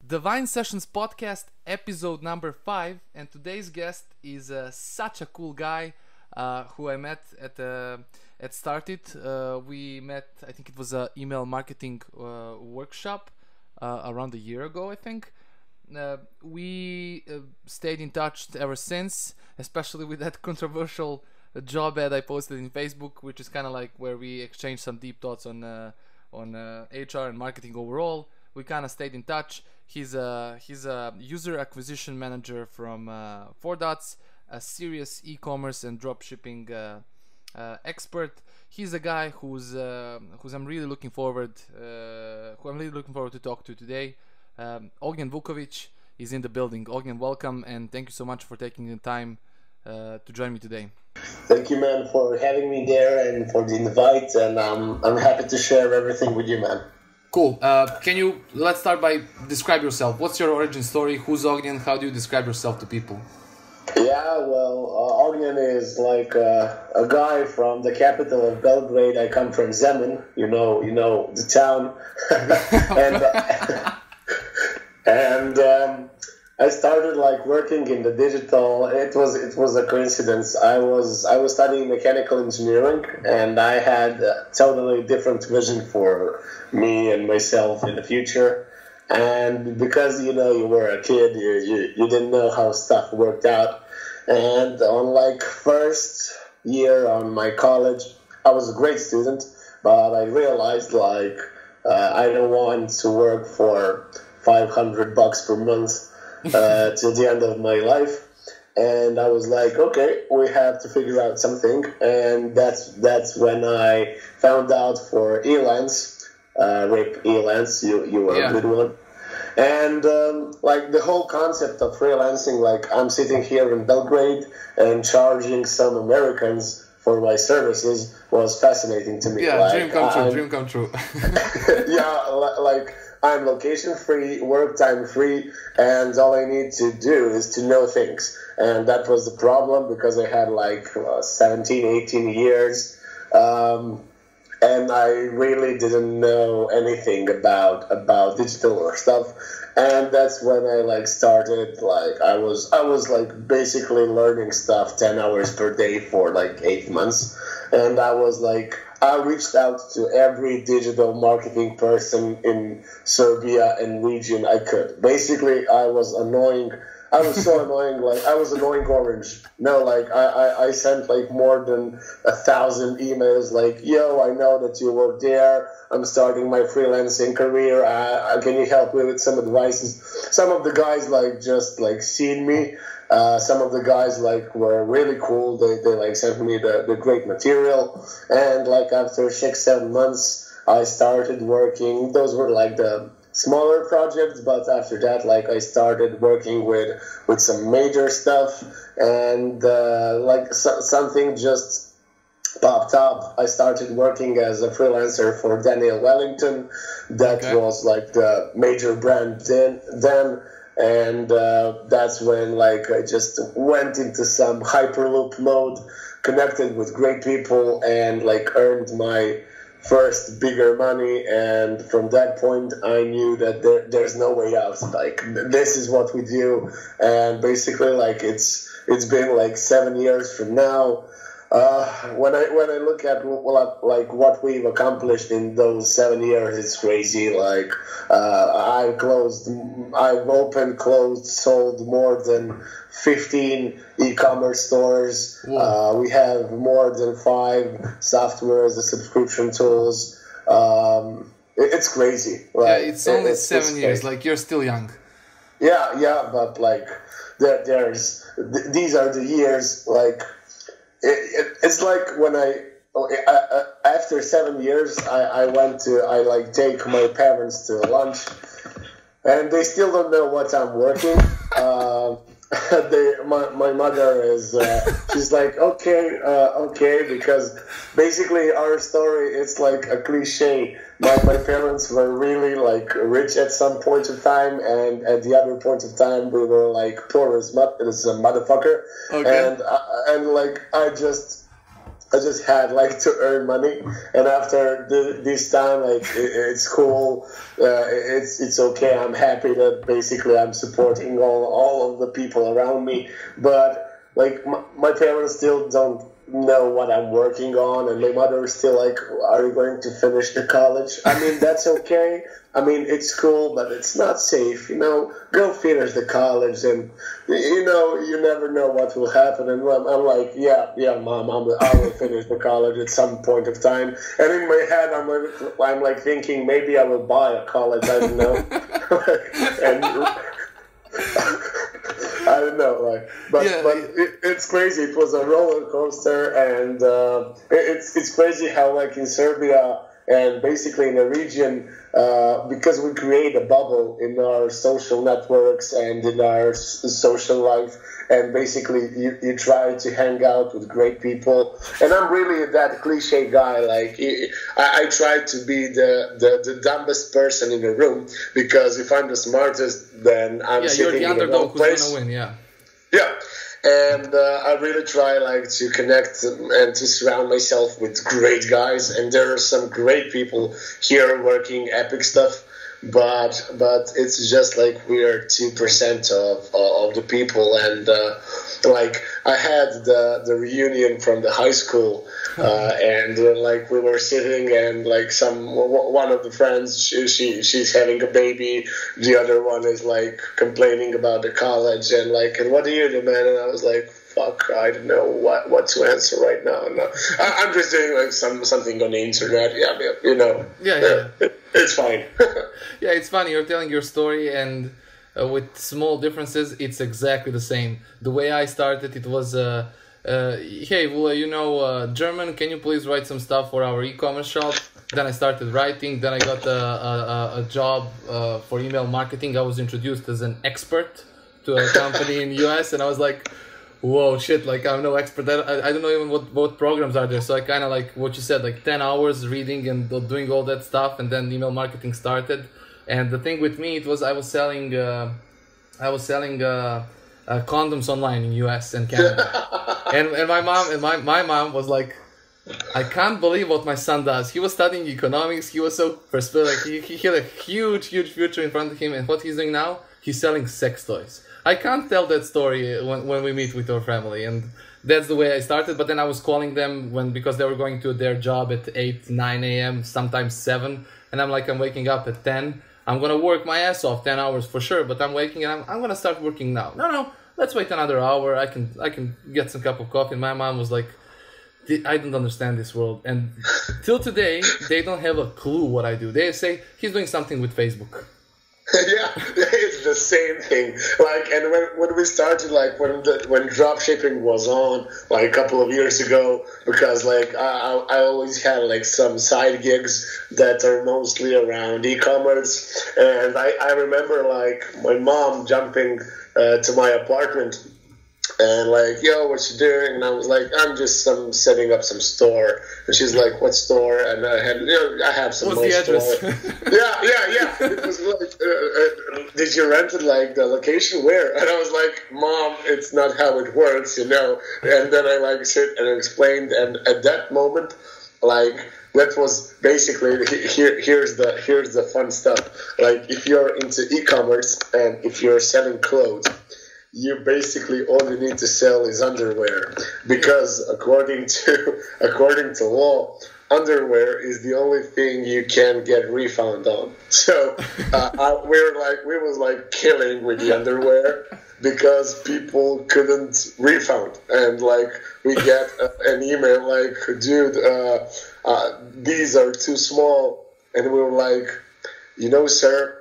The Vine Sessions podcast, episode number 5, and today's guest is such a cool guy who I met at Started. We met, I think it was an email marketing workshop around a year ago, I think. We stayed in touch ever since, especially with that controversial job ad I posted in Facebook, which is kind of like where we exchanged some deep thoughts on HR and marketing overall. We kind of stayed in touch. He's a user acquisition manager from FourDots, a serious e-commerce and dropshipping expert. He's a guy who's I'm really looking forward to talk to today. Ognjen Vukovic is in the building. Ognjen, welcome, and thank you so much for taking the time to join me today. Thank you, man, for having me there and for the invite. And I'm happy to share everything with you, man. Cool. Let's start by describe yourself. What's your origin story? Who's Ognjen? How do you describe yourself to people? Yeah, well, Ognjen is like a guy from the capital of Belgrade. I come from Zemun, you know the town, and I started like working in the digital. It was a coincidence. I was studying mechanical engineering, and I had a totally different vision for me and myself in the future. And because you were a kid, you didn't know how stuff worked out. And on like first year on my college, I was a great student, but I realized like I don't want to work for $500 per month till the end of my life. And I was like, okay, we have to figure out something. And that's when I found out for Elance, RIP Elance, you were a good one. And like the whole concept of freelancing, like I'm sitting here in Belgrade and charging some Americans for my services was fascinating to me. Yeah, like, dream come true. Yeah, like I'm location free, work time free, and all I need to do is to know things. And that was the problem because I had like 17, 18 years. And I really didn't know anything about digital stuff. And that's when I like started, like I was like basically learning stuff 10 hours per day for like 8 months. And I was like, I reached out to every digital marketing person in Serbia and region I could. Basically, I was annoying. I was so annoying, like I was annoying orange. No, like I sent like more than 1,000 emails like, yo, I know that you work there. I'm starting my freelancing career. Can you help me with some advices? Some of the guys like just like seen me. Some of the guys like were really cool. They like sent me the great material. And like after 6-7 months, I started working. Those were like the smaller projects, but after that, like I started working with some major stuff, and like something just popped up. I started working as a freelancer for Wellington. That was like the major brand then. And that's when like I just went into some hyperloop mode, connected with great people, and like earned my first bigger money. And from that point I knew that there's no way out. Like this is what we do. And basically like it's been like 7 years from now. When I look at like what we've accomplished in those 7 years, it's crazy. Like I've opened, closed, sold more than 15 e-commerce stores. We have more than 5 softwares, the subscription tools. It's crazy. Like, yeah, it's only 7 years. Like you're still young. Yeah, but like these are the years. Like it's like when after 7 years, I take my parents to lunch, and they still don't know what I'm working. My mother is she's like okay, because basically our story, it's like a cliche. My parents were really like rich at some point of time, and at the other point of time we were like poor as a motherfucker. And like I I just had like to earn money, and after this time, like it's cool, it's okay. I'm happy that basically I'm supporting all of the people around me, but like my parents still don't know what I'm working on, and my mother is still like, are you going to finish the college? I mean, that's okay. I mean, it's cool, but it's not safe, go finish the college, and you never know what will happen. And I'm like, yeah, mom, I will finish the college at some point of time. And in my head, I'm like thinking maybe I will buy a college, I don't know. And I don't know, but it's crazy. It was a roller coaster, and it's crazy how like in Serbia and basically in the region, because we create a bubble in our social networks and in our social life, and basically you try to hang out with great people. And I'm really that cliche guy. Like I try to be the dumbest person in the room, because if I'm the smartest, then I'm sitting you're the in the wrong underdog place. Who's gonna win, Yeah. And I really try like to connect and to surround myself with great guys. And there are some great people here working epic stuff. But it's just like we are 2% of the people, and like I had the reunion from the high school, and like we were sitting, and like one of the friends she's having a baby, the other one is like complaining about the college, and what do you do, man? And I was like, fuck, I don't know what to answer right now. No, I'm just doing like something on the internet. It's fine. Yeah, it's funny. You're telling your story, and with small differences, it's exactly the same. The way I started, it was, hey, Vula, German, can you please write some stuff for our e-commerce shop? Then I started writing. Then I got a job for email marketing. I was introduced as an expert to a company in the US, and I was like, whoa, shit, like I'm no expert. I don't know even what programs are there. So I kind of like what you said, like 10 hours reading and doing all that stuff, and then email marketing started. And the thing with me, it was I was selling condoms online in US and Canada. and my mom was like, I can't believe what my son does. He was studying economics. He was so perspective. He had a huge future in front of him. And what he's doing now, he's selling sex toys. I can't tell that story when we meet with our family, and that's the way I started. But then I was calling them because they were going to their job at 8, 9 a.m., sometimes 7, and I'm like, I'm waking up at 10. I'm gonna work my ass off 10 hours for sure, but I'm waking and I'm gonna start working now. No, let's wait another hour. I can get some cup of coffee. And my mom was like, I don't understand this world, and till today they don't have a clue what I do. They say he's doing something with Facebook. Yeah, it's the same thing. Like, and when we started, like when dropshipping was on, like a couple of years ago, because like I always had like some side gigs that are mostly around e-commerce, and I remember like my mom jumping to my apartment and like, yo, what you doing? And I was like, I'm just setting up some store. And she's like, what store? And I have some What's the address? Yeah. It was like, did you rent it? Like the location where? And I was like, Mom, it's not how it works, And then I like sit and explained. And at that moment, like that was basically here's the fun stuff. Like if you're into e-commerce and if you're selling clothes, you basically all you need to sell is underwear, because according to law, underwear is the only thing you can get refund on. So we was like killing with the underwear because people couldn't refund, and like we get an email like, dude, these are too small, and we were like, sir,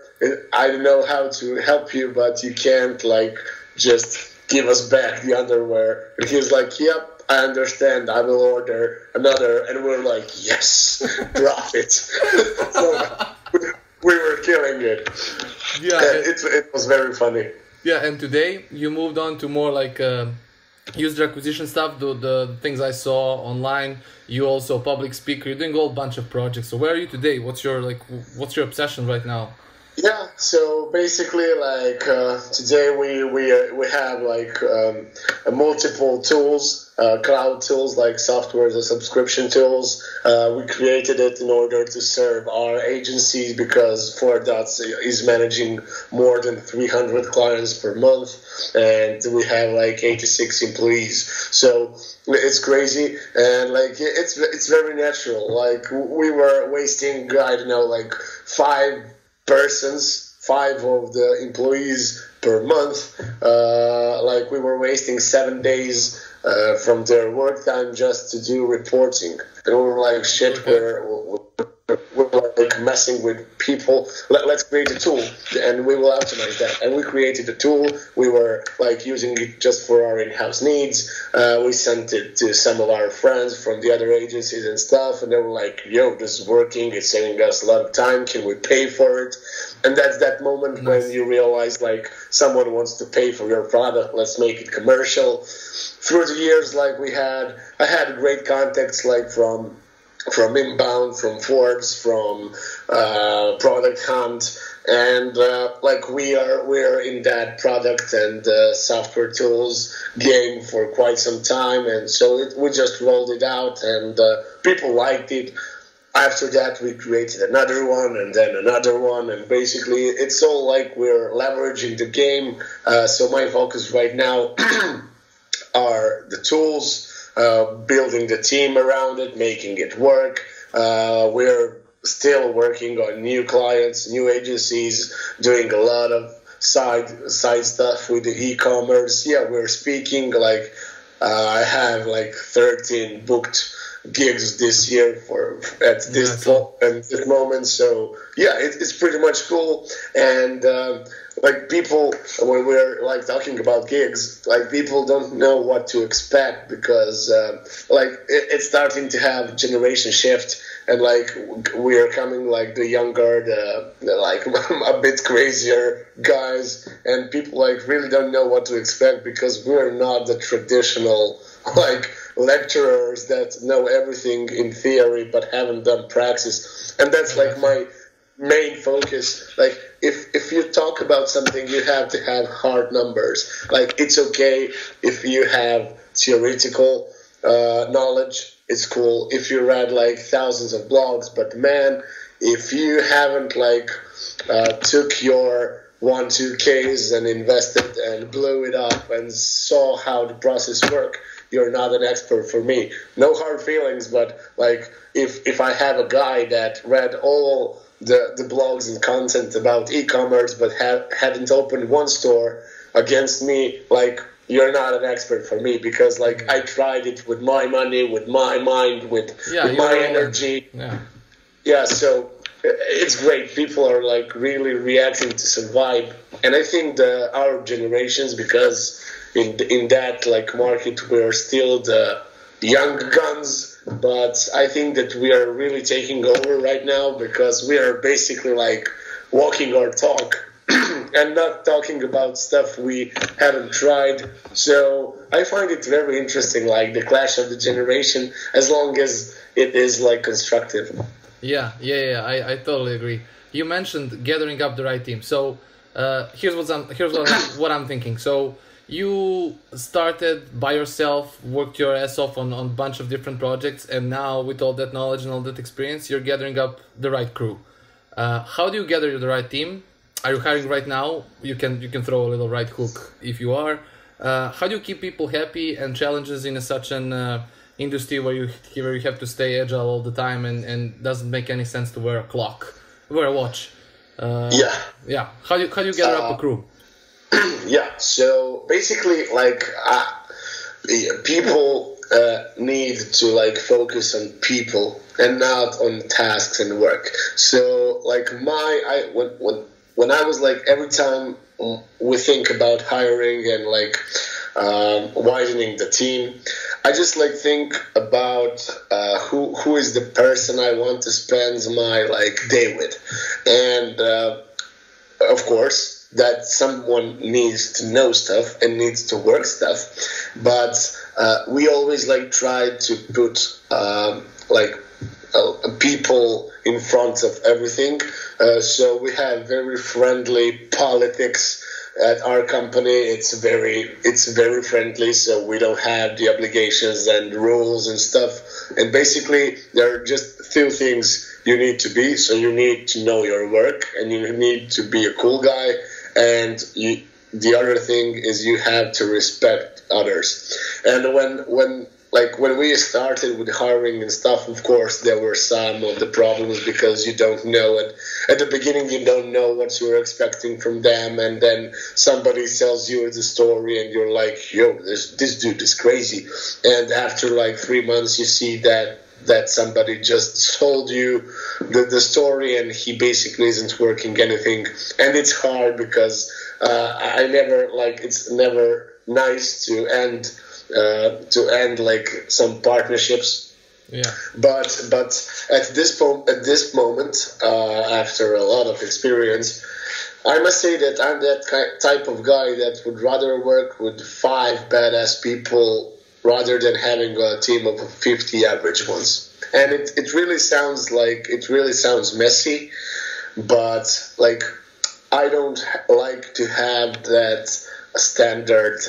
I don't know how to help you, but you can't like just give us back the underwear. And he was like, yep, I understand, I will order another. And we're like, yes, profit. So we were killing it. Yeah, it was very funny. Yeah, and today you moved on to more like user acquisition stuff, the things I saw online. You also a public speaker, you're doing a whole bunch of projects. So where are you today? What's your obsession right now? Yeah, so basically, today we have multiple tools, cloud tools like software and subscription tools. We created it in order to serve our agencies because FourDots is managing more than 300 clients per month, and we have like 86 employees. So it's crazy, and it's very natural. Like we were wasting, I don't know, like 5 of the employees per month. We were wasting 7 days from their work time just to do reporting. And we were like, shit, we're like messing with people. Let's create a tool and we will optimize that. And we created a tool. We were like using it just for our in-house needs. We sent it to some of our friends from the other agencies and stuff. And they were like, yo, this is working. It's saving us a lot of time. Can we pay for it? And that's that moment when you realize like someone wants to pay for your product. Let's make it commercial. Through the years, I had great contacts like from Inbound, from Forbes, from Product Hunt, and we're in that product and software tools game for quite some time, and so we just rolled it out, and people liked it. After that, we created another one, and then another one, and basically it's all like we're leveraging the game. So my focus right now are the tools. Building the team around it, making it work. We're still working on new clients, new agencies, doing a lot of side stuff with the e-commerce. Yeah, we're speaking I have 13 booked gigs this year at this moment. So yeah, it's pretty much cool. And people, when we're talking about gigs, people don't know what to expect because it's starting to have generation shift, and we're coming the younger, a bit crazier guys, and people really don't know what to expect because we're not the traditional lecturers that know everything in theory but haven't done praxis. And that's my main focus. If you talk about something, you have to have hard numbers. It's okay if you have theoretical knowledge. It's cool if you read thousands of blogs, but man, if you haven't took your 1-2Ks and invested and blew it up and saw how the process worked, you're not an expert for me. No hard feelings, but if I have a guy that read all the blogs and content about e-commerce but hadn't opened one store against me, you're not an expert for me because I tried it with my money, with my mind, with my energy. Yeah, so it's great. People are really reacting to survive, and I think our generations, because in that market we're still the young guns, but I think that we are really taking over right now because we are basically walking our talk and not talking about stuff we haven't tried. So I find it very interesting, the clash of the generation, as long as it is constructive. Yeah, I totally agree. You mentioned gathering up the right team. So here's what I'm thinking. So you started by yourself, worked your ass off on a bunch of different projects, and now with all that knowledge and all that experience, you're gathering up the right crew. How do you gather the right team? Are you hiring right now? You can throw a little right hook if you are. How do you keep people happy and challenges in such an industry where you have to stay agile all the time and doesn't make any sense to wear a watch? Yeah. How do you gather up a crew? Yeah, so basically, people need to focus on people and not on tasks and work. So when I was every time we think about hiring and widening the team, I just think about who is the person I want to spend my day with, and of course that someone needs to know stuff and needs to work stuff, but we always try to put people in front of everything. So we have very friendly politics at our company. It's very friendly, so we don't have the obligations and rules and stuff. And basically, there are just few things you need to be. So you need to know your work, and you need to be a cool guy. And the other thing is you have to respect others. And when we started with hiring and stuff, of course, there were some of the problems because you don't know it. At the beginning, you don't know what you're expecting from them, and then somebody tells you the story, and you're like, yo, this dude is crazy. And after like 3 months, you see that somebody just told you the story, and he basically isn't working anything. And it's hard because it's never nice to end like some partnerships. Yeah. But at this moment, after a lot of experience, I must say that I'm that type of guy that would rather work with 5 badass people rather than having a team of 50 average ones. And it really sounds messy, but like I don't like to have that standard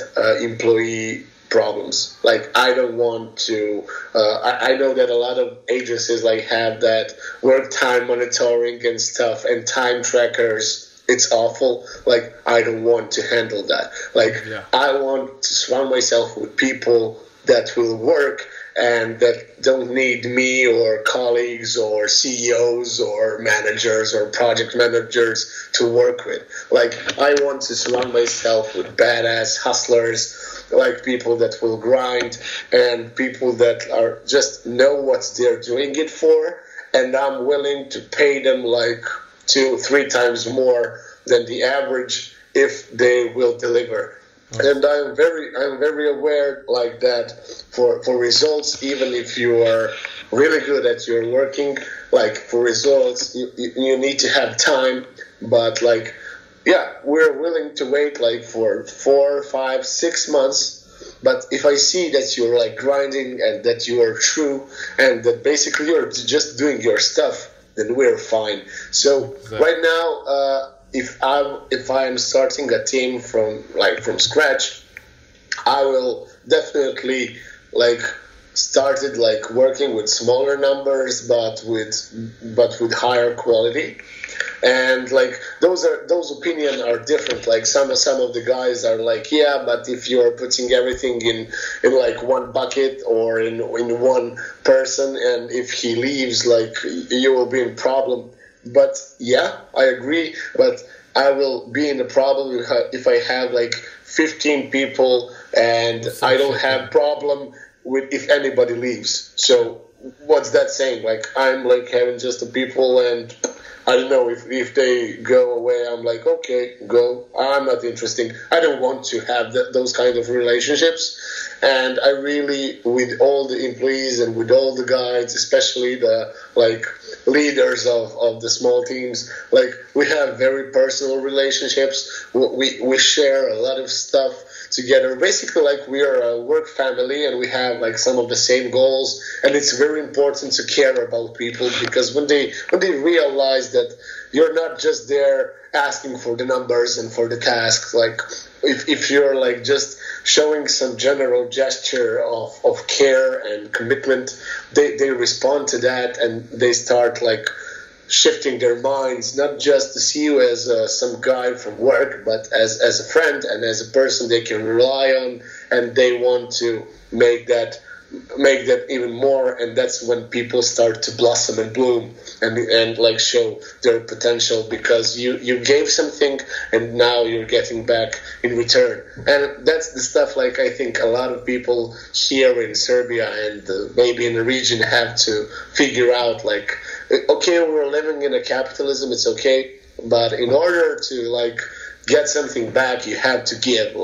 employee problems. Like I don't want to. I know that a lot of agencies like have that work time monitoring and stuff and time trackers. It's awful. Like I don't want to handle that. Like I want to surround myself with people that will work and that don't need me or colleagues or CEOs or managers or project managers to work with. Like I want to surround myself with badass hustlers, like people that will grind and people that are just know what they're doing it for, and I'm willing to pay them like 2-3 times more than the average if they will deliver. And I'm very aware like that for results, even if you are really good at your working, like for results you need to have time, but like we're willing to wait like for 4, 5, 6 months. But if I see that you're like grinding and that you are true and that basically you're just doing your stuff, then we're fine. So right now, if I'm starting a team from scratch, I will definitely started working with smaller numbers, but with higher quality. And those opinions are different. Like some of the guys are like, yeah, but if you're putting everything in one bucket or in one person, and if he leaves, you will be in problem. But yeah, I agree. But I will be in a problem if I have 15 people, and I don't have problem with if anybody leaves. So what's that saying? I'm having just the people, and I don't know if they go away. I'm like, okay, go. I'm not interested. I don't want to have those kind of relationships. And I really, with all the employees and with all the guides, especially the leaders of the small teams, we have very personal relationships. We share a lot of stuff together. Basically, we are a work family, and we have some of the same goals. And it's very important to care about people, because when they realize that you're not just there asking for the numbers and for the tasks, if you're just showing some general gesture of care and commitment, they respond to that, and they start shifting their minds, not just to see you as some guy from work, but as a friend and as a person they can rely on, and they want to make that even more. And that's when people start to blossom and bloom and show their potential, because you gave something and now you're getting back in return. And that's the stuff I think a lot of people here in Serbia and maybe in the region have to figure out. Okay, we're living in a capitalism, it's okay, but in order to get something back, you have to give.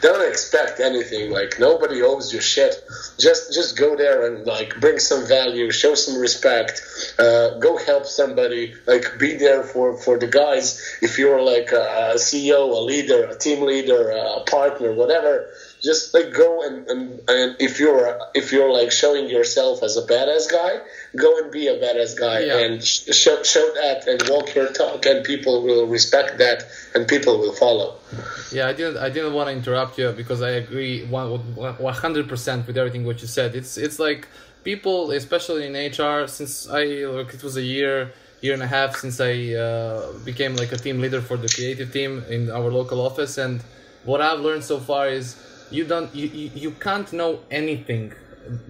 Don't expect anything. Nobody owes you shit. Just go there and bring some value, show some respect, go help somebody, be there for the guys. If you're a CEO, a leader, a team leader, a partner, whatever, just like go and if you're like showing yourself as a badass guy, go and be a badass guy and show that and walk your talk, and people will respect that and people will follow. Yeah, I didn't want to interrupt you because I agree 100% with everything what you said. It's like people, especially in HR, since it was a year and a half since I became like a team leader for the creative team in our local office, and what I've learned so far is you can't know anything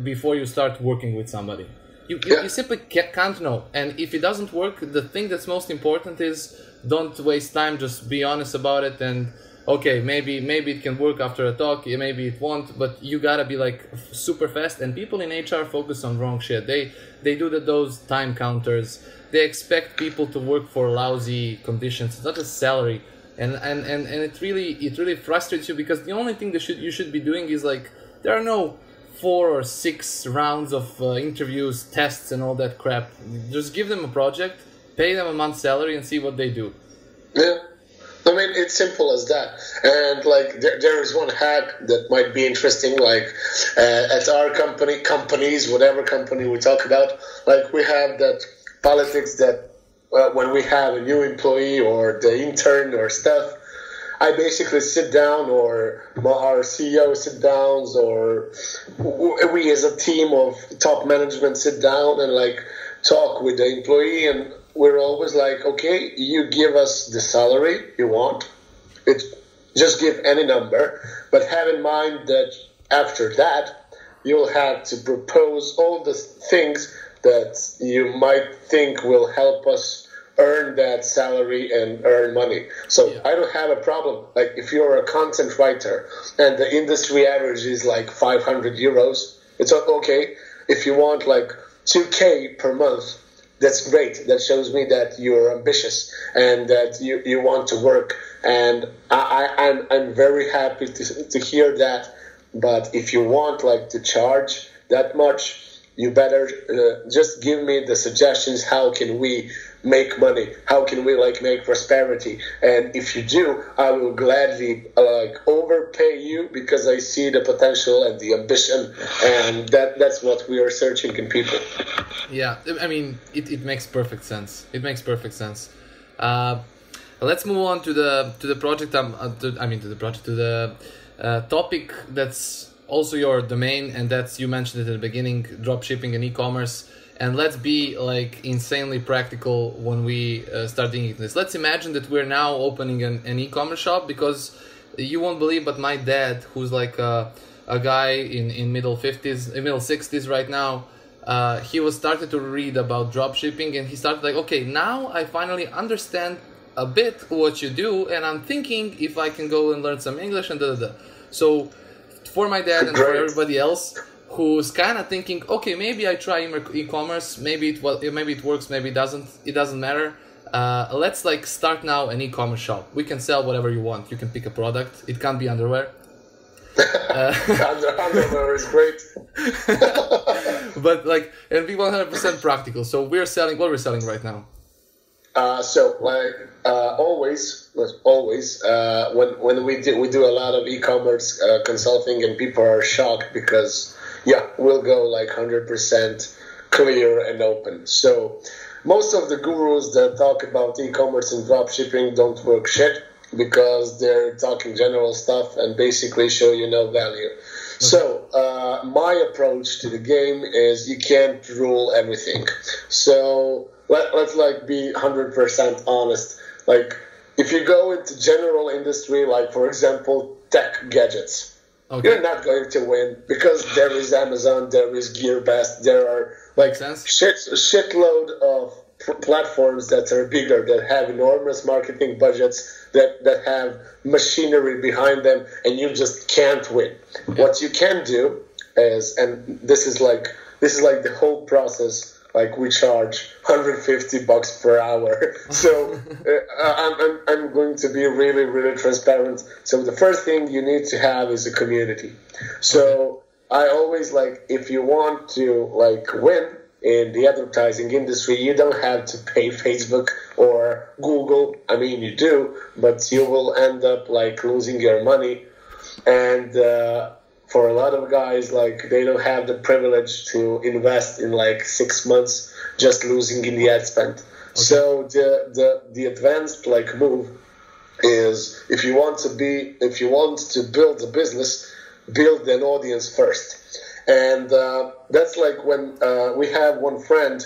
before you start working with somebody. You simply can't know, and if it doesn't work, the thing that's most important is don't waste time. Just be honest about it, and okay, maybe it can work after a talk, maybe it won't, but you gotta be like super fast. And people in HR focus on wrong shit. They do those time counters. They expect people to work for lousy conditions. It's not a salary. And it really frustrates you, because the only thing that you should be doing is like, there are no 4 or 6 rounds of interviews, tests, and all that crap. Just give them a project, pay them a month's salary, and see what they do. Yeah, I mean, it's simple as that. And like, there is one hack that might be interesting. Like at our companies, whatever company we talk about, like we have that politics that when we have a new employee or the intern or stuff, I basically sit down, or our CEO sit down, or we as a team of top management sit down and like talk with the employee, and we're always like, okay, you give us the salary you want. Just give any number, but have in mind that after that, you'll have to propose all the things that you might think will help us earn that salary and earn money. So I don't have a problem. Like if you're a content writer and the industry average is like 500 euros, it's okay. If you want like 2K per month, that's great. That shows me that you're ambitious and that you want to work. And I'm very happy to hear that. But if you want like to charge that much, you better just give me the suggestions. How can we make money? How can we like make prosperity? And if you do, I will gladly like overpay you, because I see the potential and the ambition, and that's what we are searching in people. Yeah, I mean, it makes perfect sense. It makes perfect sense. Let's move on to the project. To the topic that's also your domain, and that's, you mentioned it at the beginning, dropshipping and e-commerce. And let's be like insanely practical when we start thinking this. Let's imagine that we're now opening an e-commerce shop, because you won't believe, but my dad, who's like a guy in middle 60s right now, he was started to read about dropshipping, and he started like, okay, now I finally understand a bit what you do, and I'm thinking if I can go and learn some English and So for my dad and for everybody else who's kind of thinking, okay, maybe I try e-commerce, maybe it works, maybe it doesn't matter. Let's like start now an e-commerce shop. We can sell whatever you want. You can pick a product. It can't be underwear. Underwear is great. But like, and be 100% practical. So we're selling what we're selling right now. Always, when we do a lot of e-commerce consulting, and people are shocked because we'll go like 100% clear and open. So most of the gurus that talk about e-commerce and dropshipping don't work shit, because they're talking general stuff and basically show you no value. Okay. So my approach to the game is you can't rule everything. So let's like be 100% honest. Like if you go into general industry, like for example tech gadgets, you're not going to win, because there is Amazon, there is GearBest, there are like shitload of platforms that are bigger, that have enormous marketing budgets, that have machinery behind them, and you just can't win. What you can do is, and this is like the whole process. Like we charge $150 per hour. So I'm going to be really, really transparent. So the first thing you need to have is a community. So I always like, if you want to like win in the advertising industry, you don't have to pay Facebook or Google. I mean, you do, but you will end up like losing your money. and for a lot of guys, like, they don't have the privilege to invest in like 6 months, just losing in the ad spend. Okay. So the advanced like move is, if you want to build a business, build an audience first. And that's like when we have one friend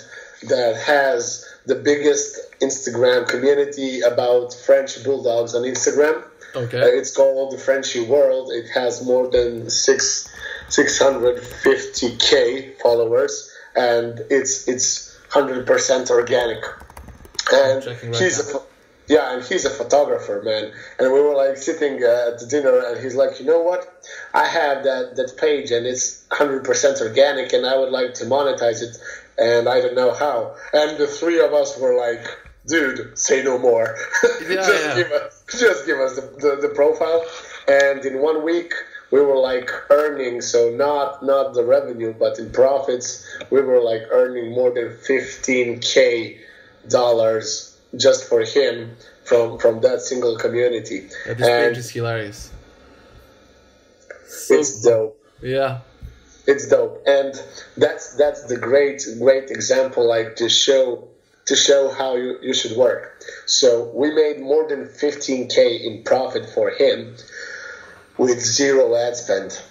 that has the biggest Instagram community about French bulldogs on Instagram. Okay. It's called the Frenchy World. It has more than 650K followers, and it's 100% organic. And he's a photographer, man. And we were like sitting at the dinner, and he's like, you know what? I have that page, and it's 100% organic, and I would like to monetize it, and I don't know how. And the three of us were like, dude, say no more. Just give us the profile. And in 1 week, we were like earning, so not the revenue, but in profits, we were like earning more than $15K just for him from that single community. Yeah, this page is hilarious. It's dope. Yeah. It's dope. And that's the great example, like, to show how you should work. So we made more than $15K in profit for him with zero ad spend.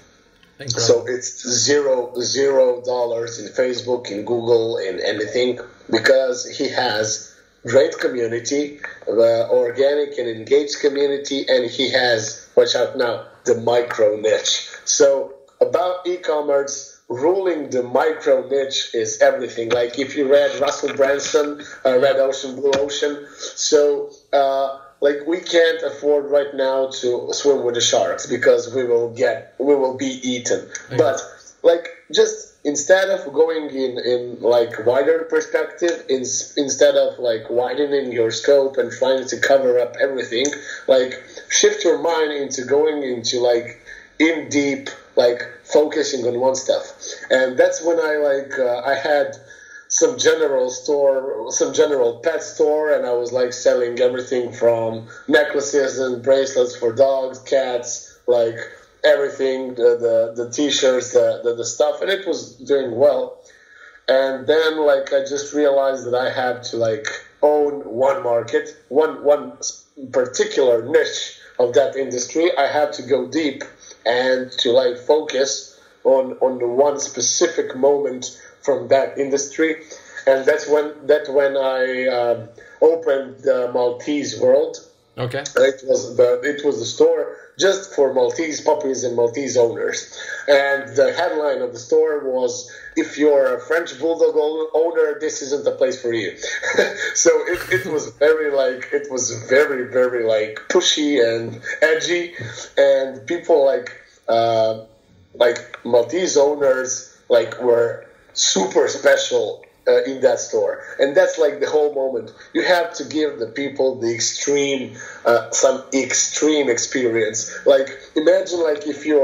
Incredible. So it's $0 in Facebook, in Google, in anything, because he has great community, organic and engaged community, and he has, watch out now, the micro niche. So about e-commerce, ruling the micro niche is everything. Like, if you read Russell Branson, Red Ocean, Blue Ocean, so like, we can't afford right now to swim with the sharks because we will be eaten. Okay. But like, just instead of going in like wider perspective, instead of like widening your scope and trying to cover up everything, like, shift your mind into going into like in deep, like focusing on one stuff. And that's when I had some general pet store, and I was like selling everything from necklaces and bracelets for dogs, cats, like everything, the t-shirts, the stuff, and it was doing well. And then like I just realized that I had to like own one market, one particular niche of that industry. I had to go deep and to like focus on the one specific moment from that industry. And that's when I opened the Maltese World. Okay. It was the store just for Maltese puppies and Maltese owners. And the headline of the store was, if you're a French Bulldog owner, this isn't the place for you. So it was very very like pushy and edgy, and people like Maltese owners like were super special in that store. And that's like the whole moment. You have to give the people the some extreme experience. Like, imagine like if you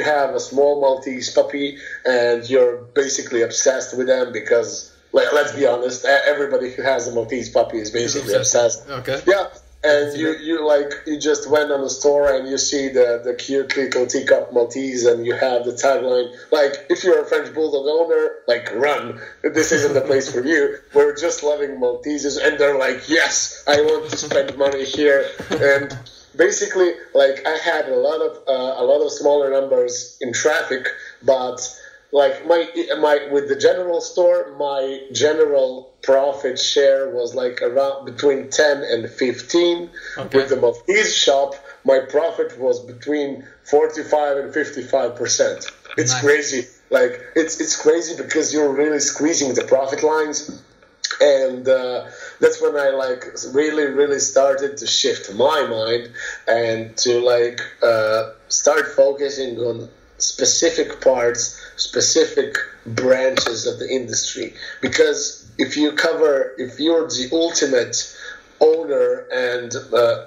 have a small Maltese puppy and you're basically obsessed with them because, like, let's be honest, everybody who has a Maltese puppy is basically obsessed. Okay. Yeah. And you just went on the store and you see the cute little teacup Maltese, and you have the tagline, like, if you're a French Bulldog owner, like, run. This isn't the place for you. We're just loving Malteses. And they're like, yes, I want to spend money here. And basically, like, I had a lot of smaller numbers in traffic, but like my with the general store, my general profit share was like around between 10 and 15. Okay. With the Maltese shop, my profit was between 45 and 55%. It's nice. Crazy. Like, it's crazy because you're really squeezing the profit lines. And that's when I like really started to shift my mind and to like start focusing on specific parts, specific branches of the industry. Because if you're the ultimate owner and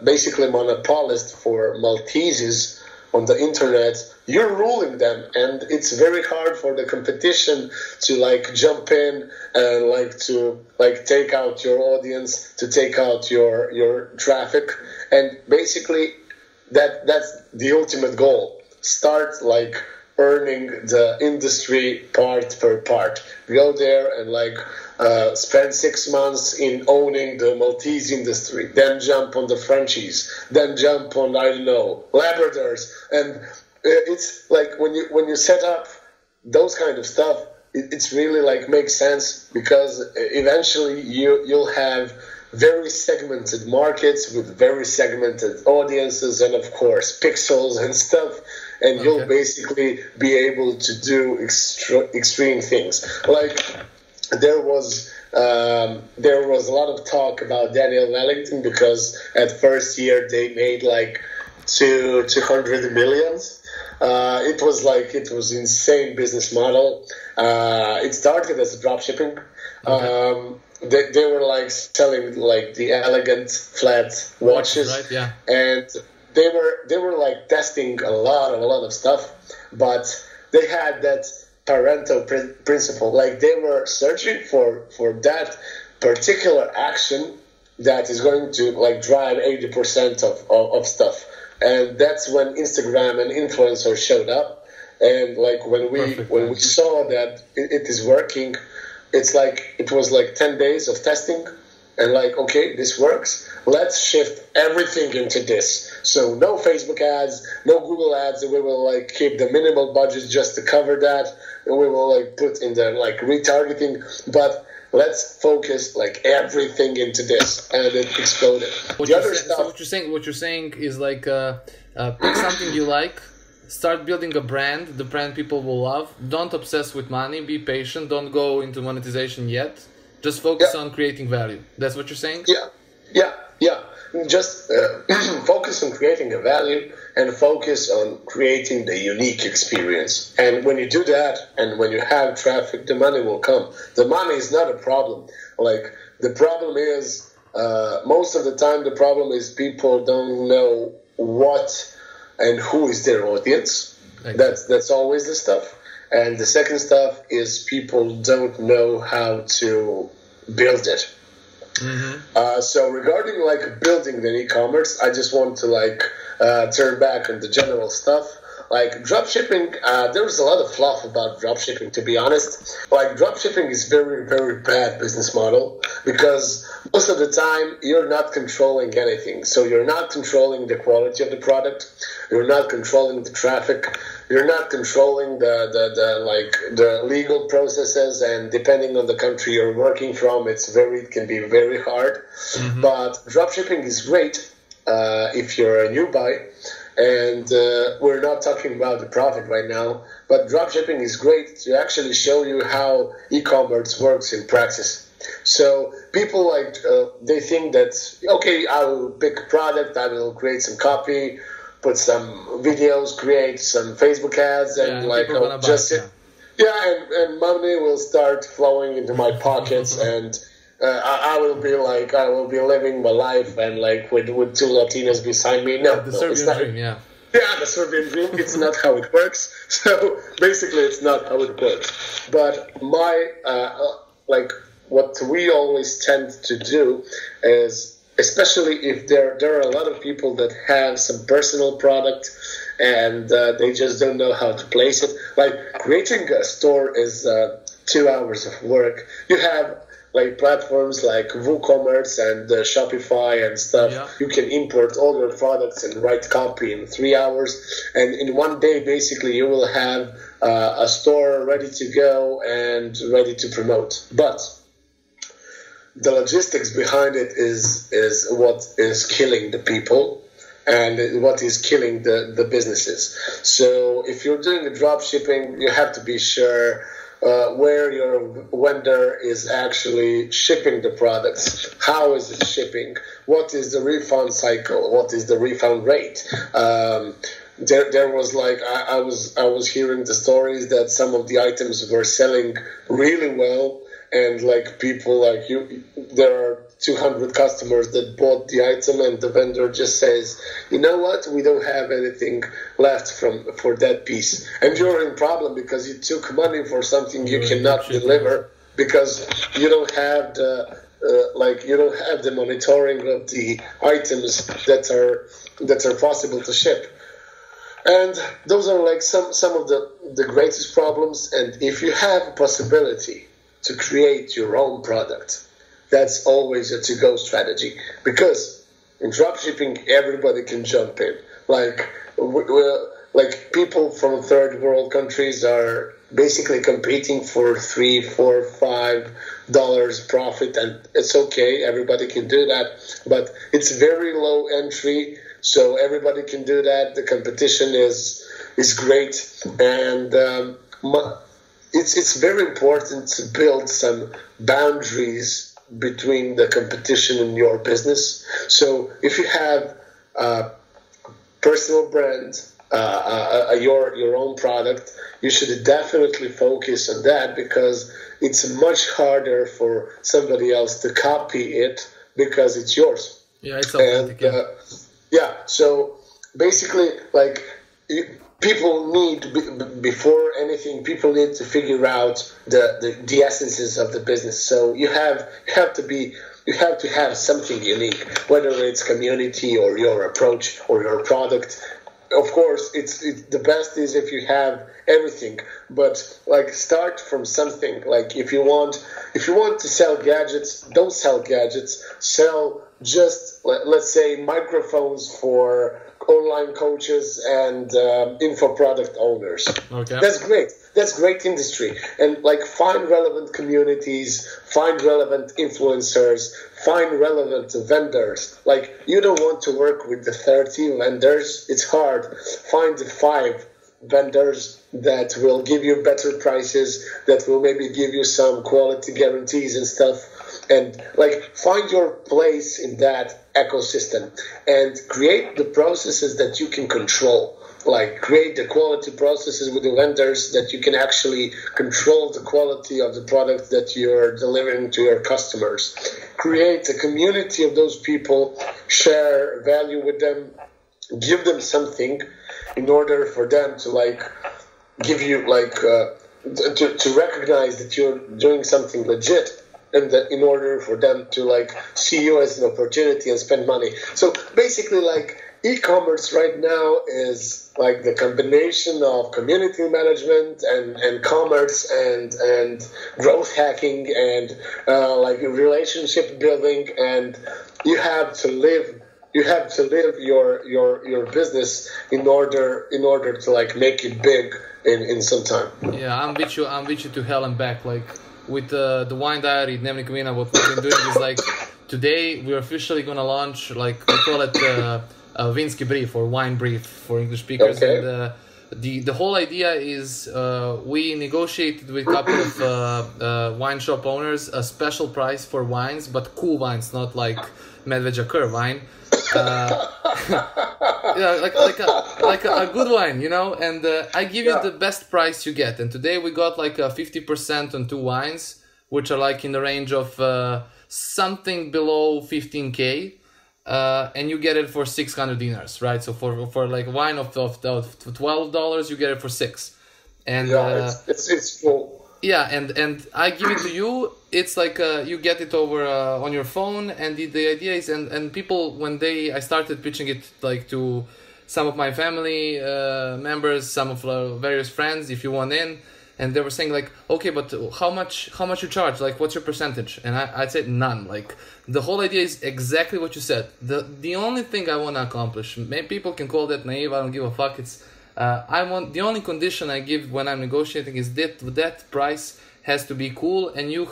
basically monopolist for Malteses on the internet, you're ruling them, and it's very hard for the competition to like jump in and like to like take out your audience, to take out your traffic. And basically that's the ultimate goal. Start like earning the industry part per part. Go there and like spend 6 months in owning the Maltese industry, then jump on the Frenchies, then jump on, I don't know, Labradors. And it's like when you set up those kind of stuff, it's really like makes sense, because eventually you'll have very segmented markets with very segmented audiences and of course pixels and stuff, and you'll basically be able to do extreme things. Like there was a lot of talk about Wellington, because at first year they made like 200 millions. It was insane business model. It started as a dropshipping. They were like selling like the elegant flat watches, right? Yeah. And they were like testing a lot of stuff, but they had that Pareto principle. Like they were searching for that particular action that is going to like drive 80% of stuff. And that's when Instagram and influencers showed up. And like when we saw that it is working, it was like 10 days of testing, and like, okay, this works. Let's shift everything into this. So no Facebook ads, no Google ads, and we will like keep the minimal budget just to cover that, and we will like put in the like retargeting, but let's focus like everything into this, and it exploded. So what you're saying is like pick something you like, start building a brand, the brand people will love. Don't obsess with money, be patient, don't go into monetization yet. Just focus on creating value. That's what you're saying? Yeah. Just focus on creating a value and focus on creating the unique experience. And when you do that, and when you have traffic, the money will come. The money is not a problem. Like the problem is, most of the time, the problem is people don't know what and who is their audience. That's always the stuff. And the second stuff is people don't know how to build it. So regarding like building the e-commerce, I just want to like turn back on the general stuff. Like dropshipping, there's a lot of fluff about dropshipping, to be honest. Like dropshipping is very, very bad business model, because most of the time you're not controlling anything. So you're not controlling the quality of the product. You're not controlling the traffic. You're not controlling the legal processes, and depending on the country you're working from, it can be very hard. But dropshipping is great if you're a newbie. And we're not talking about the profit right now, but dropshipping is great to actually show you how e-commerce works in practice. So people they think that, okay, I will pick a product, I will create some copy, put some videos, create some Facebook ads, and and money will start flowing into my pockets, and I will be living my life, and like with two Latinas beside me. The Serbian dream, yeah, the Serbian dream. It's not how it works. So basically, it's not how it works. But what we always tend to do is, especially if there are a lot of people that have some personal product and they just don't know how to place it. Like creating a store is 2 hours of work. You have like platforms like WooCommerce and Shopify and stuff. Yeah. You can import all your products and write copy in 3 hours, and in one day basically you will have a store ready to go and ready to promote. But the logistics behind it is what is killing the people and what is killing the businesses. So if you're doing a drop shipping, you have to be sure where your vendor is actually shipping the products. How is it shipping? What is the refund cycle? What is the refund rate? There was like I was hearing the stories that some of the items were selling really well, and like people like you, there are 200 customers that bought the item, and the vendor just says, you know what, we don't have anything left for that piece, and you're in problem because you took money for something you cannot deliver because you don't have like you don't have the monitoring of the items that are possible to ship. And those are like some of the greatest problems. And if you have a possibility to create your own product, that's always a to-go strategy. Because in dropshipping, everybody can jump in. Like people from third world countries are basically competing for $3, $4, $5 profit, and it's okay. Everybody can do that, but it's very low entry. So everybody can do that. The competition is great, and it's very important to build some boundaries between the competition and your business. So if you have a personal brand, your own product, you should definitely focus on that, because it's much harder for somebody else to copy it because it's yours. Yeah, it's authentic. Yeah, so basically, like, people need, before anything, people need to figure out the essences of the business. So you have to have something unique, whether it's community or your approach or your product. Of course, it's the best is if you have everything, but like start from something. Like if you want to sell gadgets, don't sell gadgets. Sell just, let's say, microphones for online coaches and info product owners. Okay. That's great. That's great industry. And like find relevant communities, find relevant influencers, find relevant vendors. Like you don't want to work with the 30 vendors. It's hard. Find the 5 vendors that will give you better prices, that will maybe give you some quality guarantees and stuff. And like find your place in that ecosystem and create the processes that you can control. Like create the quality processes with the vendors that you can actually control the quality of the product that you're delivering to your customers. Create a community of those people, share value with them, give them something in order for them to like give you like to recognize that you're doing something legit, and that in order for them to like see you as an opportunity and spend money. So basically, like e-commerce right now is like the combination of community management and commerce and growth hacking and like relationship building, and you have to live your business in order to like make it big in some time. Yeah, I'm with you to hell and back. Like with the wine diary, Dnevnik Vina, what we've been doing is like today we're officially gonna launch, like we call it a Vinsky brief or wine brief for English speakers. Okay. And the whole idea is we negotiated with a couple of wine shop owners a special price for wines, but cool wines, not like Medvedja Kr wine. Yeah, like a good wine, you know. And I give you the best price you get. And today we got like a 50% on 2 wines, which are like in the range of something below 15K. And you get it for 600 dinars, right? So for like wine of $12, you get it for 6. And it's full. Yeah, and I give it to you. It's like you get it over on your phone, and the idea is, and people, when I started pitching it like to some of my family members, some of various friends, if you want in, and they were saying like, okay, but how much you charge? Like, what's your percentage? And I said none. Like, the whole idea is exactly what you said. The only thing I want to accomplish, maybe people can call that naive, I don't give a fuck. It's the only condition I give when I'm negotiating is that price has to be cool, and you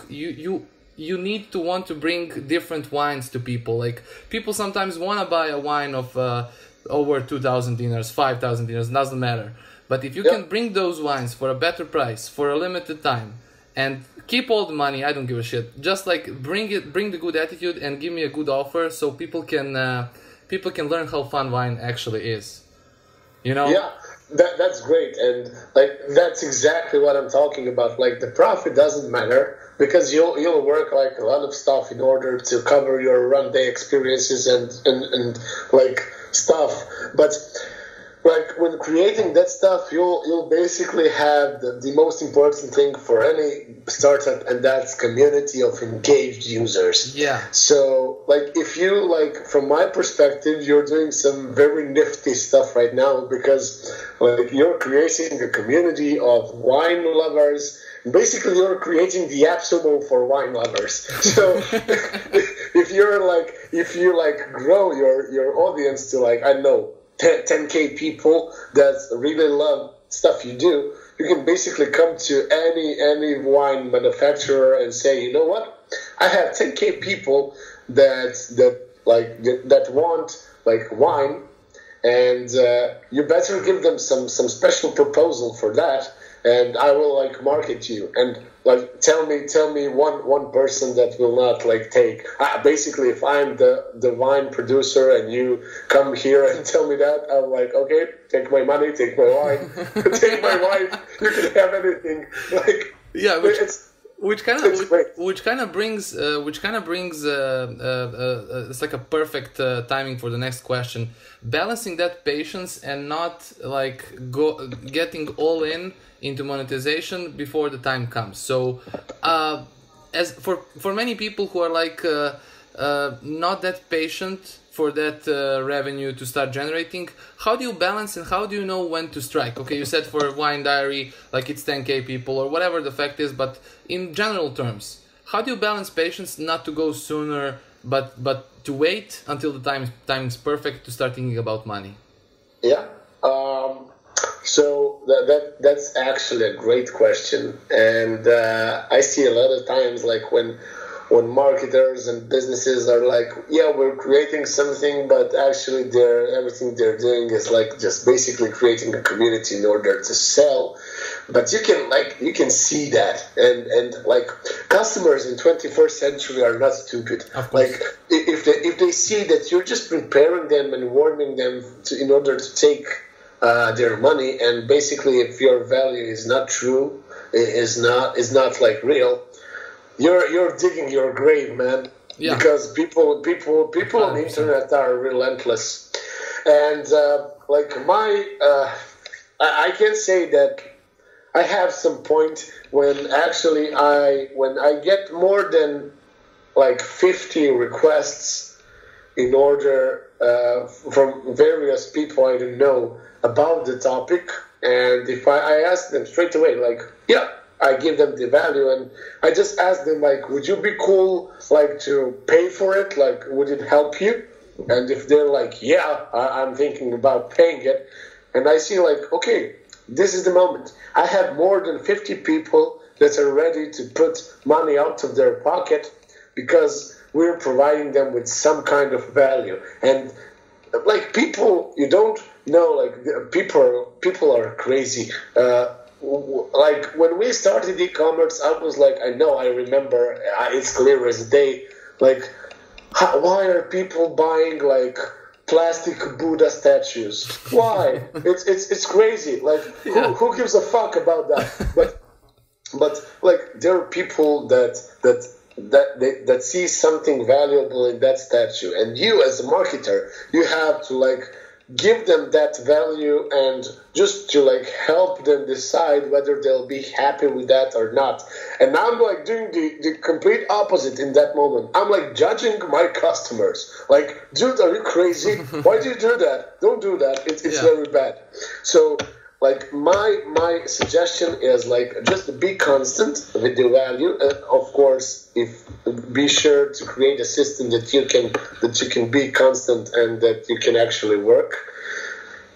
need to want to bring different wines to people. Like, people sometimes want to buy a wine of over 2,000 dinars, 5,000 dinars, doesn't matter. But if you can bring those wines for a better price, for a limited time, and keep all the money, I don't give a shit. Just like bring the good attitude and give me a good offer, so people can learn how fun wine actually is. You know? Yeah, that's great, and like that's exactly what I'm talking about. Like the profit doesn't matter, because you'll work like a lot of stuff in order to cover your run day experiences and like stuff, but like when creating that stuff, you'll basically have the most important thing for any startup, and that's community of engaged users. Yeah. So like if you like, from my perspective, you're doing some very nifty stuff right now, because like you're creating a community of wine lovers. Basically, you're creating the AppSumo for wine lovers. So if you grow your audience to like, I don't know, 10K people that really love stuff you do, you can basically come to any wine manufacturer and say, you know what, I have 10K people that want like wine, and you better give them some special proposal for that, and I will like market you, and like tell me one person that will not like take. Basically, if I'm the wine producer and you come here and tell me that, I'm like, okay, take my money, take my wine, take my wife. You can have anything. Like, yeah, which kind of brings it's like a perfect timing for the next question. Balancing that patience and not like getting all in into monetization before the time comes. So as for many people who are like not that patient for that revenue to start generating, how do you balance and how do you know when to strike? Okay, you said for Wine Diary, like it's 10K people or whatever the fact is, but in general terms, how do you balance patience not to go sooner, but to wait until the timing's perfect to start thinking about money? Yeah. So that's actually a great question, and I see a lot of times like when marketers and businesses are like, yeah, we're creating something, but actually everything they're doing is like just basically creating a community in order to sell. But you can see that, and like customers in 21st century are not stupid. Like if they see that you're just preparing them and warming them in order to take their money, and basically if your value is not true, is not like real, you're digging your grave, man. Yeah. Because people on the internet are relentless, and like I can say that I have some point when actually when I get more than like 50 requests in order from various people I don't know about the topic, and if I ask them straight away, like, yeah, I give them the value, and I just ask them like, would you be cool like to pay for it? Like, would it help you? And if they're like, yeah, I'm thinking about paying it, and I see like, okay, this is the moment. I have more than 50 people that are ready to put money out of their pocket because we're providing them with some kind of value. And like people, you don't know, like people are crazy. Like when we started e-commerce, I was like, I remember, it's clear as day. Like, why are people buying like plastic Buddha statues? Why? It's crazy. Like, who gives a fuck about that? But like there are people that see something valuable in that statue, and you as a marketer, you have to like give them that value and just to like help them decide whether they'll be happy with that or not. And I'm like doing the complete opposite in that moment. I'm like judging my customers. Like, dude, are you crazy? Why do you do that? Don't do that. It's very bad. So like my suggestion is like just be constant with the value. Of course, be sure to create a system that you can be constant and that you can actually work.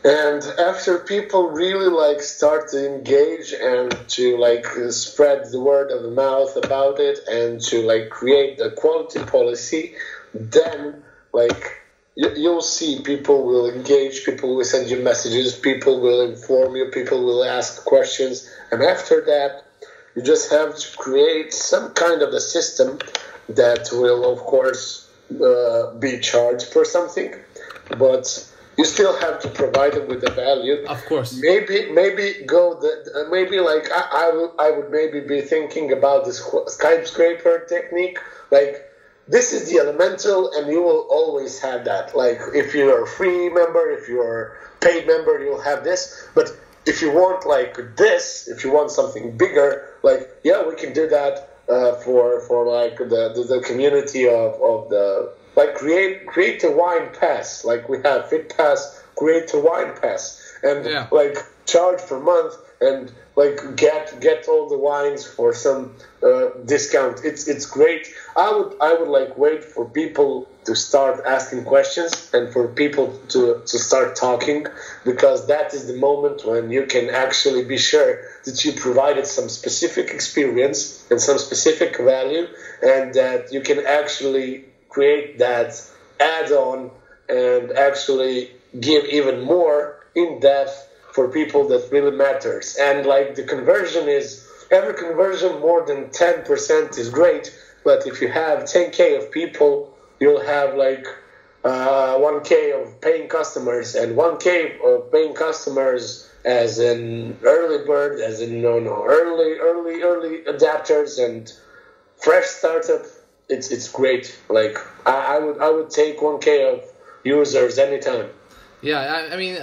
And after people really like start to engage and to like spread the word of the mouth about it and to like create a quality policy, then like you'll see people will engage, people will send you messages, people will inform you, people will ask questions, and after that you just have to create some kind of a system that will of course be charged for something, but you still have to provide them with the value. Of course. Maybe like I would maybe be thinking about this skyscraper technique, like this is the elemental, and you will always have that. Like, if you're a free member, if you're a paid member, you'll have this. But if you want like this, if you want something bigger, like, yeah, we can do that for like the community of the, like, create a wine pass. Like, we have Fit Pass, create a wine pass, and like charge per month, and like get all the wines for some discount. It's great. I would like wait for people to start asking questions and for people to start talking, because that is the moment when you can actually be sure that you provided some specific experience and some specific value, and that you can actually create that add-on and actually give even more in depth for people that really matters. And like the conversion is, every conversion more than 10% is great, but if you have 10K of people, you'll have like 1K of paying customers, and 1K of paying customers as an early bird, as in early adapters and fresh startup. It's great. Like, I would take 1K of users anytime. Yeah, I mean,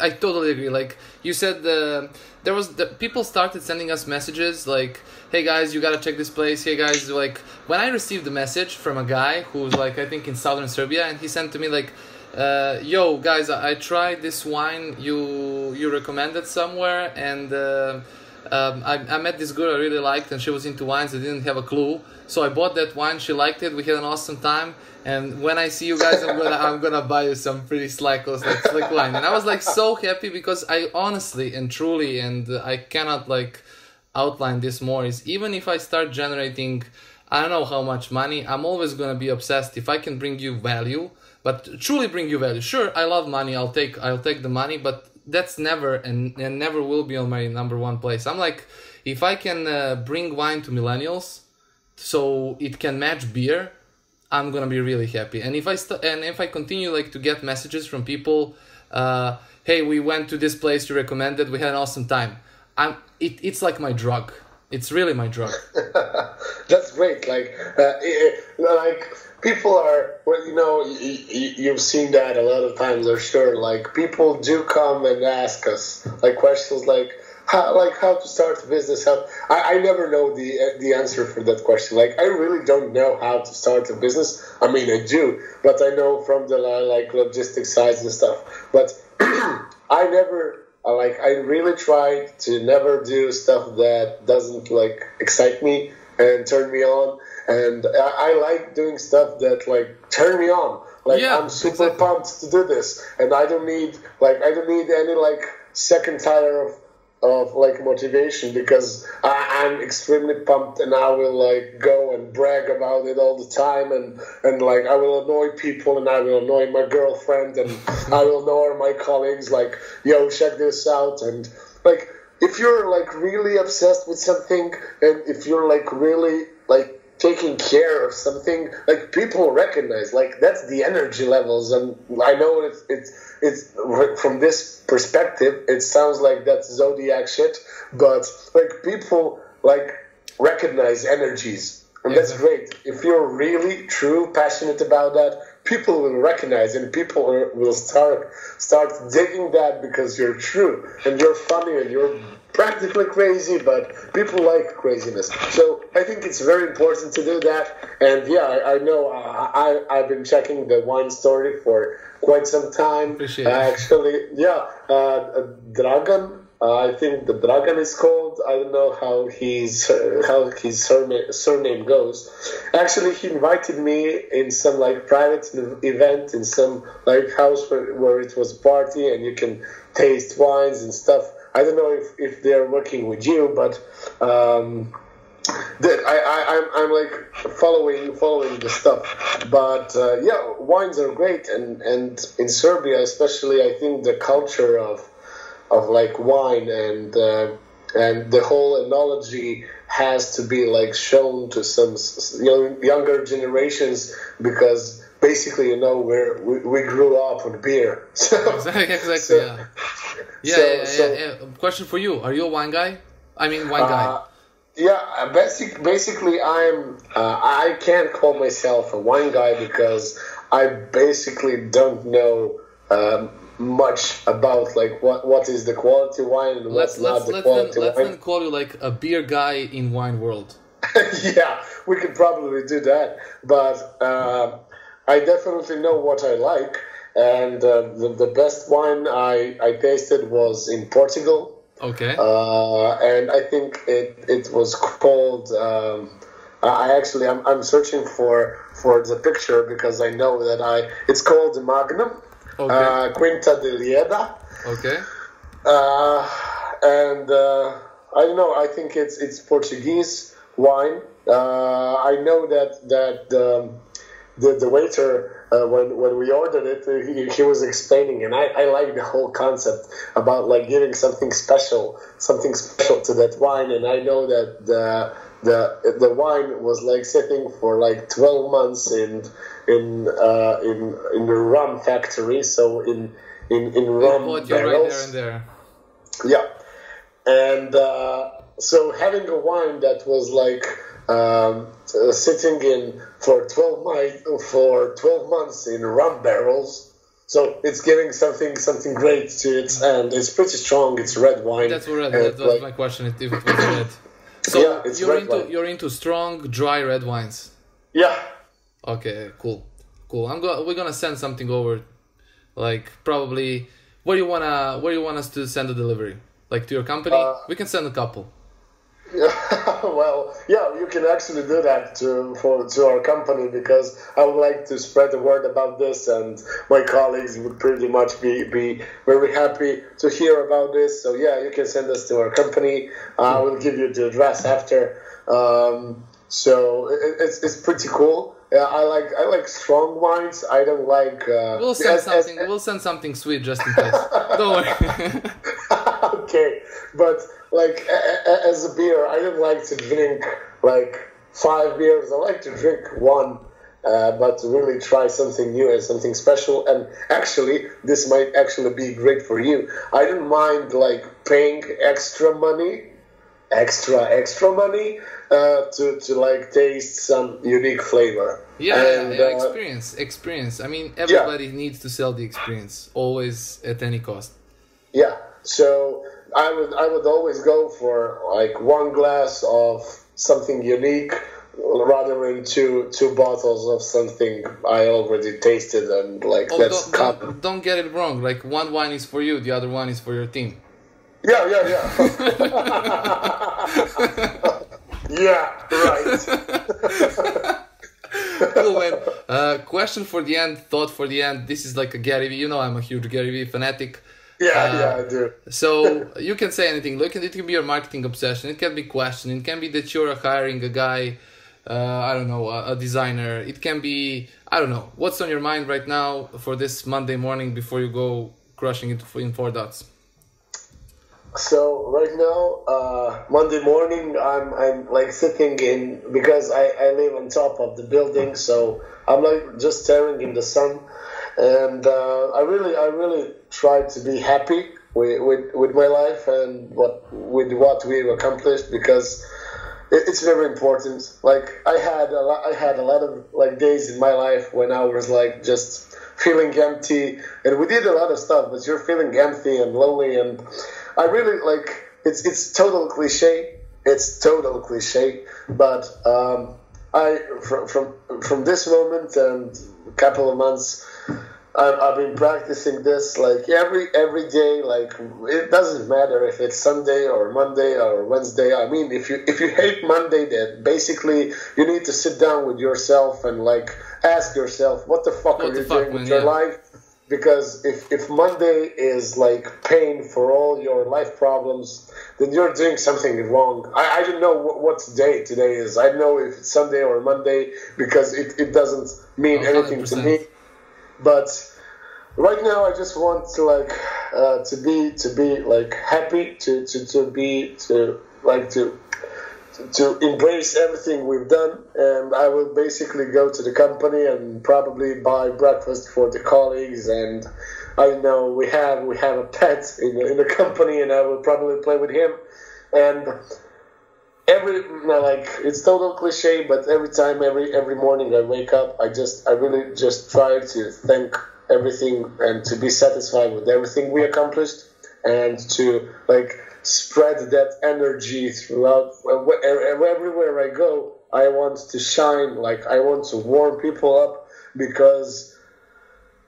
I totally agree. Like you said, people started sending us messages like, "Hey guys, you gotta check this place." Hey guys, like, when I received the message from a guy who's like, I think in southern Serbia, and he sent to me like, "Yo guys, I tried this wine you recommended somewhere, and I met this girl I really liked, and she was into wines. I didn't have a clue, so I bought that wine. She liked it. We had an awesome time. And when I see you guys, I'm gonna buy you some pretty slick wine." And I was like so happy, because I honestly and truly, and I cannot like outline this more, is even if I start generating, I don't know how much money, I'm always gonna be obsessed if I can bring you value, but truly bring you value. Sure, I love money. I'll take the money, but that's never and never will be on my number one place. I'm like, if I can bring wine to millennials, so it can match beer, I'm gonna be really happy. And if I continue like to get messages from people, "Hey, we went to this place you recommended. We had an awesome time." It's like my drug. It's really my drug. That's great. Like people are, well, you know, you've seen that a lot of times, I'm sure. Like, people do come and ask us like questions like, how to start a business. I never know the answer for that question. Like, I really don't know how to start a business. I mean, I do, but I know from the like logistics sides and stuff. But I really try to never do stuff that doesn't like excite me and turn me on. And I like doing stuff that like turn me on. Like, yeah, I'm super pumped to do this, and I don't need any like second tire of like motivation, because I'm extremely pumped, and I will like go and brag about it all the time, and like I will annoy people, and I will annoy my girlfriend, and I will annoy my colleagues like, "Yo, check this out." And like, if you're like really obsessed with something, and if you're like really like taking care of something, like, people recognize, like, that's the energy levels. And I know it's from this perspective, it sounds like that's zodiac shit, but like, people like recognize energies, and that's great. If you're really true passionate about that, people will recognize, and people will start digging that, because you're true and you're funny and you're practically crazy, but people like craziness. So I think it's very important to do that. And yeah, I know I've been checking the wine story for quite some time. Appreciate it. Actually, yeah, Dragan. I think the Dragan is called. I don't know how his surname goes. Actually, he invited me in some like private event in some like house where it was a party, and you can taste wines and stuff. I don't know if they're working with you, but I'm like following the stuff. But yeah, wines are great, and in Serbia especially, I think the culture of like wine and the whole analogy has to be like shown to some younger generations, because basically, you know, we grew up on beer. So, exactly. So, yeah. Question for you: are you a wine guy? I mean, wine guy. Basically, I can't call myself a wine guy because I basically don't know much about like what is the quality wine and what's not the quality wine. Let's then call you like a beer guy in wine world. Yeah, we could probably do that, but I definitely know what I like, and the best wine I tasted was in Portugal. Okay. And I think it was called. I'm searching for the picture because I know that it's called the Magnum. Okay. Quinta de Lieda. Okay. And I don't know. I think it's Portuguese wine. I know that the waiter when we ordered it, he was explaining, and I like the whole concept about like giving something special to that wine. And I know that the wine was like sitting for like 12 months in the rum factory, so in rum barrels. Right there and there. Yeah, and so having a wine that was like sitting in for 12 months in rum barrels, so it's giving something great to it, and it's pretty strong. It's red wine. That was my question. If it was red. So yeah, it's you're into strong, dry red wines. Yeah. Okay, cool. We're gonna send something over, like probably where you want us to send the delivery, like to your company. We can send a couple. Well, yeah, you can actually do that to our company, because I would like to spread the word about this, and my colleagues would pretty much be very happy to hear about this. So yeah, you can send us to our company. I will give you the address after. So it's pretty cool. Yeah, I like strong wines. I don't like. We'll send something sweet just in case. Don't worry. Okay, but like as a beer, I don't like to drink like 5 beers. I like to drink one, but to really try something new and something special. And actually, this might actually be great for you. I don't mind like paying extra money to like taste some unique flavor. Experience. I mean, everybody needs to sell the experience, always at any cost. Yeah, so I would always go for like one glass of something unique rather than two bottles of something I already tasted, and like don't get it wrong. Like one wine is for you, the other one is for your team. Yeah. Yeah, right. Cool, man. Question for the end, thought for the end. This is like a Gary Vee. You know I'm a huge Gary Vee fanatic. Yeah, I do. So you can say anything. Look, it can be your marketing obsession. It can be question. It can be that you're hiring a guy, I don't know, a designer. It can be, I don't know. What's on your mind right now for this Monday morning before you go crushing it in FourDots? So right now, Monday morning, I'm like sitting in, because I live on top of the building, so I'm like just staring in the sun, and I really try to be happy with my life and what we've accomplished, because it's very important. Like I had a lot of like days in my life when I was like just feeling empty, and we did a lot of stuff, but you're feeling empty and lonely, and I really like it's total cliche. It's total cliche, but from this moment and a couple of months, I've been practicing this like every day. Like it doesn't matter if it's Sunday or Monday or Wednesday. I mean, if you hate Monday, then basically you need to sit down with yourself and like ask yourself, what the fuck are you doing with your life? Because if Monday is like pain for all your life problems, then you're doing something wrong. I don't know what day today is. I don't know if it's Sunday or Monday, because it doesn't mean anything to me. But right now, I just want to like to be like happy, to embrace everything we've done, and I will basically go to the company and probably buy breakfast for the colleagues. And I know we have a pet in the company, and I will probably play with him. And it's total cliche, but every time, every morning I wake up, I really just try to thank everything and to be satisfied with everything we accomplished, and to like spread that energy throughout everywhere I go. I want to shine, like I want to warm people up, because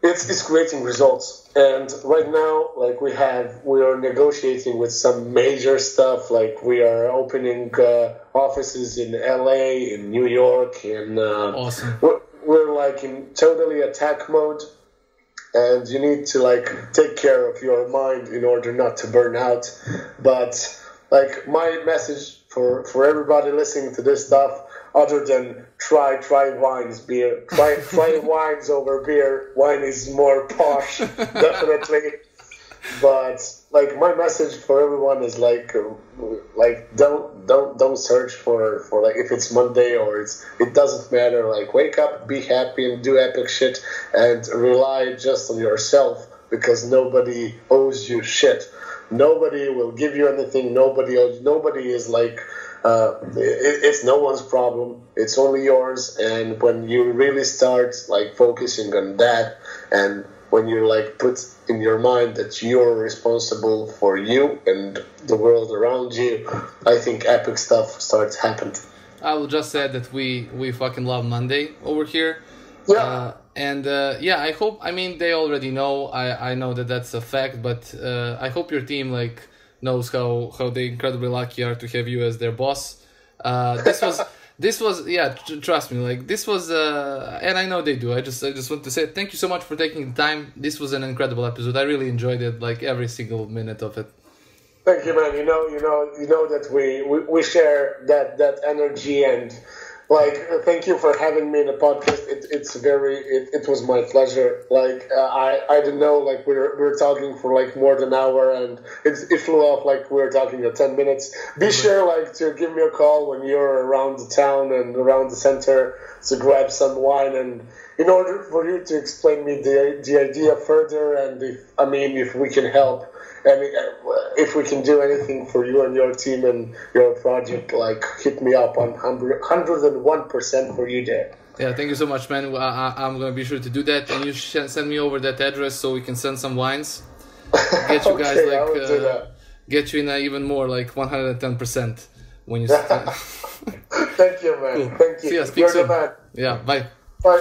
it's creating results. And right now, like we are negotiating with some major stuff. Like we are opening offices in LA, in New York, and awesome. We're like in totally attack mode. And you need to like take care of your mind in order not to burn out. But like my message for everybody listening to this stuff, other than try wines, beer, try wines over beer. Wine is more posh, definitely. But like my message for everyone is like don't search for like if it's Monday or it doesn't matter. Like wake up, be happy, and do epic shit, and rely just on yourself, because nobody owes you shit. Nobody will give you anything. Nobody is like. It's no one's problem. It's only yours. And when you really start like focusing on that, and when you like put in your mind that you're responsible for you and the world around you, I think epic stuff starts happening. I will just say that we fucking love Monday over here. Yeah. I hope. I mean, they already know. I know that that's a fact, but I hope your team like knows how they incredibly lucky are to have you as their boss. This was trust me, like this was and I know they do. I just want to say thank you so much for taking the time. This was an incredible episode. I really enjoyed it, like every single minute of it. Thank you, man. You know that we share that energy, and like thank you for having me in the podcast. It was my pleasure. Like I don't know, like we're talking for like more than an hour, and it flew off like we were talking for 10 minutes. Be sure like to give me a call when you're around the town and around the center to grab some wine, and in order for you to explain me the idea further, and if we can help. And if we can do anything for you and your team and your project, like hit me up on 101% for you there. Yeah, thank you so much, man. I'm going to be sure to do that. And you send me over that address so we can send some wines. Get you guys get you in even more like 110% when you Thank you, man. Cool. Thank you. See ya, speak You're soon. the man. Yeah, bye. Bye.